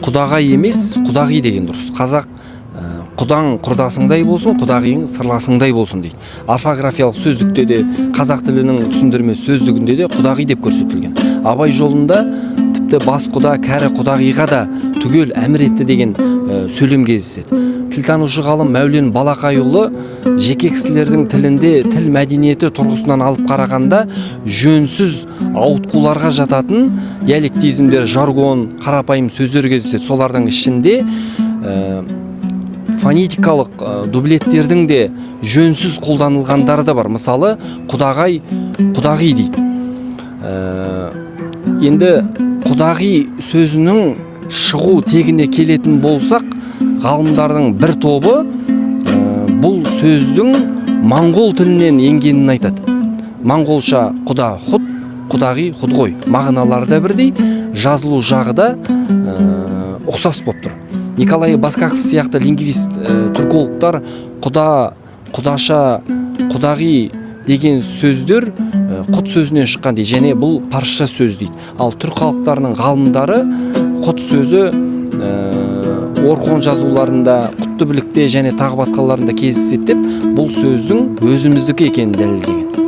Құдағай емес, құдағи деген дұрыс. Қазақ құдаң құрдасыңдай болсын, құдағиың сырласыңдай болсын дейді. Орфографиялық сөздікте де, қазақ тілінің түсіндірме сөздігінде де құдағи деп көрсетілген. Абай жолында тіпті бас құда, кәрі құдағиға да түгел әмір етті деген сөйлем кездеседі. Тілтанушы ғалым Мәулен Балақайұлы жеке кісілердің тілінде тіл мәдениеті тұрғысынан алып қарағанда жөнсіз ауытқуларға жататын диалектизмдер, жаргон, қарапайым сөздер кездеседі. Солардың ішінде фонетикалық дублеттердің де жөнсіз қолданылғандары да бар. Мысалы, құдағай, құдағи дейді. Енді құдағи сөзінің шығу тегіне келетін болсақ, ғалымдардың бір тобы бұл сөздің моңғол тілінен енгенін айтады. Моңғолша құда құд, құдағи құд ғой. Мағыналары да бірдей, жазылу жағы да ұқсас болып тұр. Николай Баскаков сияқты лингвист, түркологтар құда, құдаша, құдағи деген сөздер құт сөзінен шыққан дейді, және бұл парша сөз дейді. Ал түрк халықтарының ғалымдары құт сөзі Орхон жазуларында, құтты білікте және тағы басқаларында кездеседі деп, бұл сөздің өзіміздікі екенін дәлелдеген.